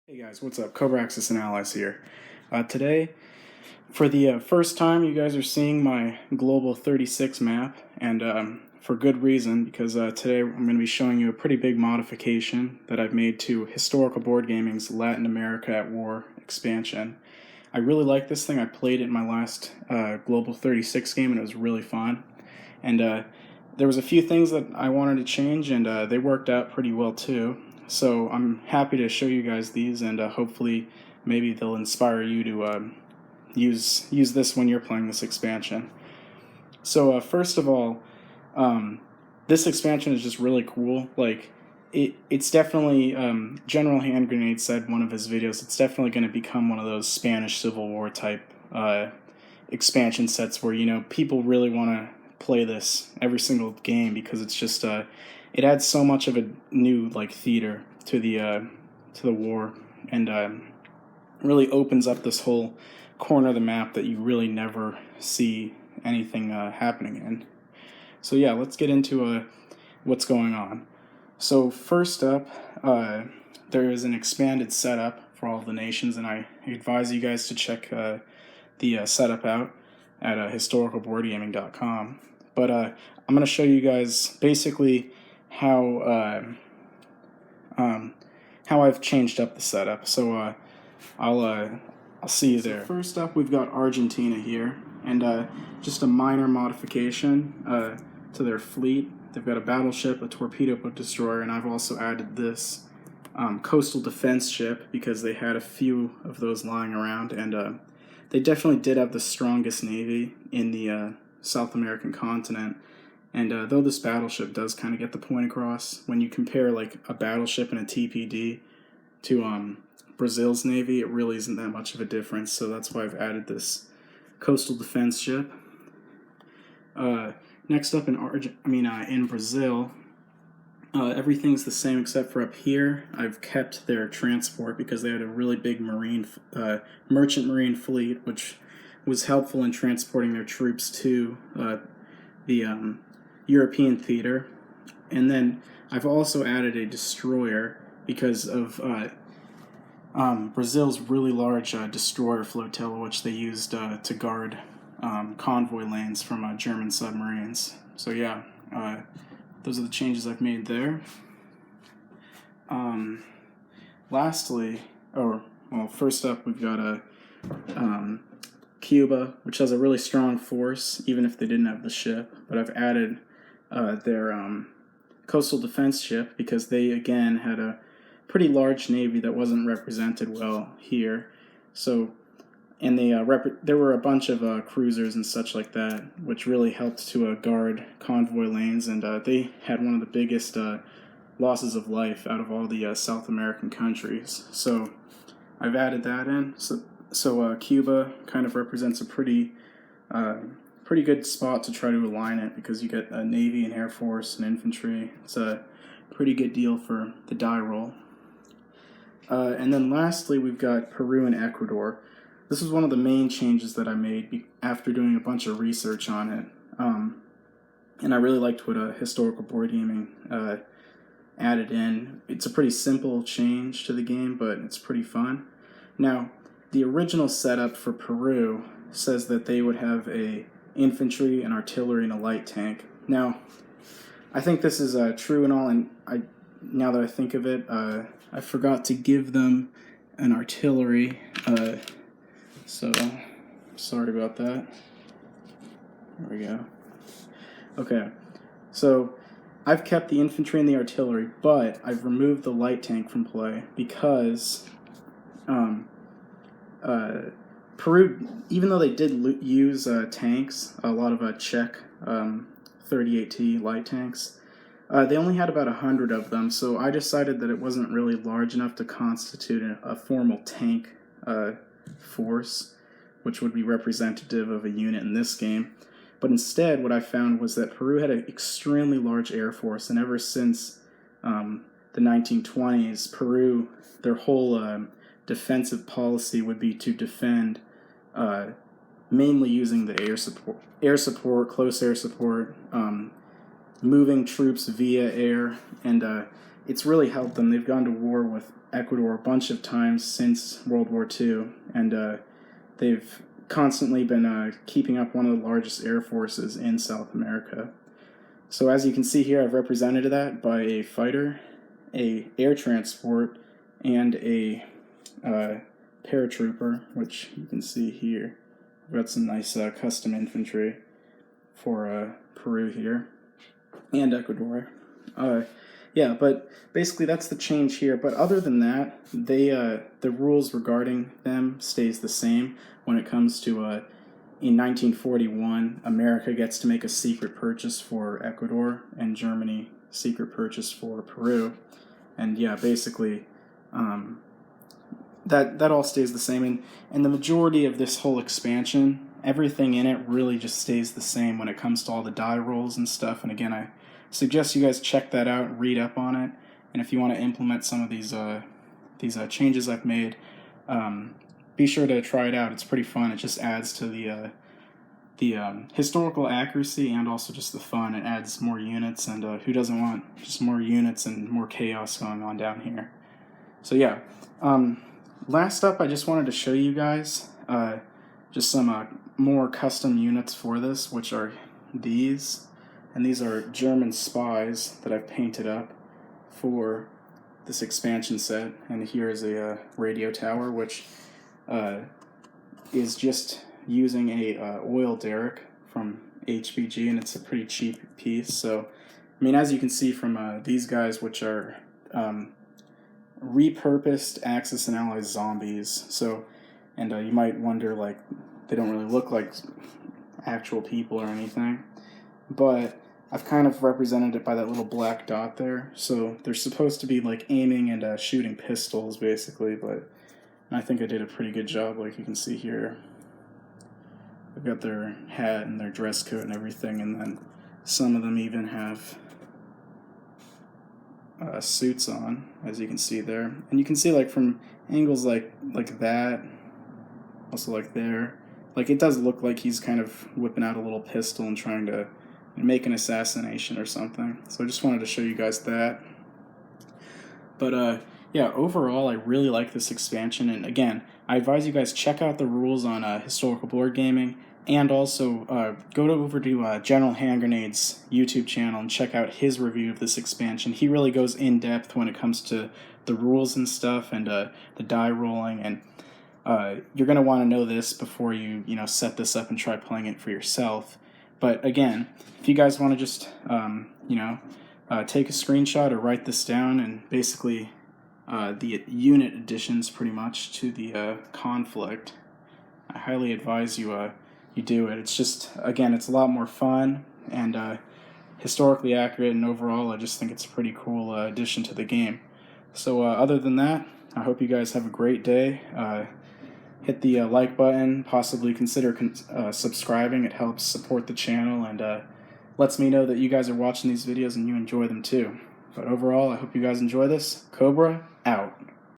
Hey guys, what's up? Cobra Axis and Allies here. Today, for the first time, you guys are seeing my Global 36 map, and for good reason, because today I'm going to be showing you a pretty big modification that I've made to Historical Board Gaming's Latin America at War expansion. I really like this thing. I played it in my last Global 36 game, and it was really fun. And there was a few things that I wanted to change, and they worked out pretty well too. So I'm happy to show you guys these, and hopefully maybe they'll inspire you to use this when you're playing this expansion. So first of all, this expansion is just really cool. Like it's definitely General Hand Grenade said in one of his videos. It's definitely going to become one of those Spanish Civil War type expansion sets where people really want to play this every single game because it's just it adds so much of a new theater to the war, and really opens up this whole corner of the map that you really never see anything happening in. So yeah, let's get into what's going on. So first up, there is an expanded setup for all the nations, and I advise you guys to check the setup out at historicalboardgaming.com. But I'm going to show you guys basically how I've changed up the setup. So I'll see you there. So first up, we've got Argentina here, and just a minor modification to their fleet. They've got a battleship, a torpedo boat destroyer, and I've also added this coastal defense ship because they had a few of those lying around, and they definitely did have the strongest navy in the South American continent. And though this battleship does kind of get the point across, when you compare like a battleship and a TPD to Brazil's navy, it really isn't that much of a difference. So that's why I've added this coastal defense ship. Next up in Brazil, everything's the same except for up here. I've kept their transport because they had a really big merchant marine fleet, which was helpful in transporting their troops to the European theater. And then I've also added a destroyer because of Brazil's really large destroyer flotilla, which they used to guard convoy lanes from German submarines. So yeah, those are the changes I've made there. First up, we've got Cuba, which has a really strong force, even if they didn't have the ship. But I've added their coastal defense ship because they, again, had a pretty large navy that wasn't represented well here. So, and there were a bunch of cruisers and such like that, which really helped to guard convoy lanes, and they had one of the biggest losses of life out of all the South American countries. So I've added that in. So Cuba kind of represents a pretty good spot to try to align it because you get a Navy and Air Force and infantry. It's a pretty good deal for the die roll. And then lastly, we've got Peru and Ecuador. This was one of the main changes that I made after doing a bunch of research on it. And I really liked what Historical Board Gaming added in. It's a pretty simple change to the game, but it's pretty fun. Now, the original setup for Peru says that they would have a infantry, an artillery, and a light tank. Now, I think this is true and all, and now that I think of it, I forgot to give them an artillery, so sorry about that. There we go. Okay, so I've kept the infantry and the artillery, but I've removed the light tank from play because Peru, even though they did use tanks, a lot of Czech 38T light tanks, they only had about 100 of them, so I decided that it wasn't really large enough to constitute a formal tank force, which would be representative of a unit in this game. But instead, what I found was that Peru had an extremely large air force, and ever since the 1920s, Peru, their whole defensive policy would be to defend mainly using the air support, close air support, moving troops via air, and it's really helped them. They've gone to war with Ecuador a bunch of times since World War II, and they've constantly been keeping up one of the largest air forces in South America. So as you can see here, I've represented that by a fighter, a air transport, and a paratrooper, which you can see here. We've got some nice custom infantry for Peru here and Ecuador. Yeah, but basically that's the change here. But other than that, the rules regarding them stays the same when it comes to in 1941, America gets to make a secret purchase for Ecuador, and Germany secret purchase for Peru. And yeah, basically that all stays the same. And the majority of this whole expansion, everything in it really just stays the same when it comes to all the die rolls and stuff. And again, I suggest you guys check that out, read up on it, and if you want to implement some of these changes I've made, be sure to try it out. It's pretty fun. It just adds to the historical accuracy and also just the fun. It adds more units, and who doesn't want just more units and more chaos going on down here? So yeah, last up, I just wanted to show you guys just some more custom units for this, which are these. And these are German spies that I've painted up for this expansion set. And here is a radio tower, which is just using a oil derrick from HBG, and it's a pretty cheap piece. So, I mean, as you can see from these guys, which are repurposed Axis and Allies zombies. So, and you might wonder, like, they don't really look like actual people or anything, but I've kind of represented it by that little black dot there. So they're supposed to be like aiming and shooting pistols, basically, but I think I did a pretty good job. Like you can see here, they've got their hat and their dress coat and everything, and then some of them even have suits on, as you can see there. And you can see like from angles like that, also like there, like it does look like he's kind of whipping out a little pistol and trying to make an assassination or something. So I just wanted to show you guys that. But yeah, overall I really like this expansion, and again, I advise you guys check out the rules on Historical Board Gaming, and also go over to General Hand Grenade's YouTube channel and check out his review of this expansion. He really goes in depth when it comes to the rules and stuff, and the die rolling, and you're going to want to know this before you set this up and try playing it for yourself. But again, if you guys want to just take a screenshot or write this down, and basically the unit additions pretty much to the conflict, I highly advise you you do it. It's just, again, it's a lot more fun and historically accurate, and overall I just think it's a pretty cool addition to the game. So other than that, I hope you guys have a great day. Hit the like button, possibly consider subscribing. It helps support the channel and lets me know that you guys are watching these videos and you enjoy them too. But overall, I hope you guys enjoy this. Cobra, out.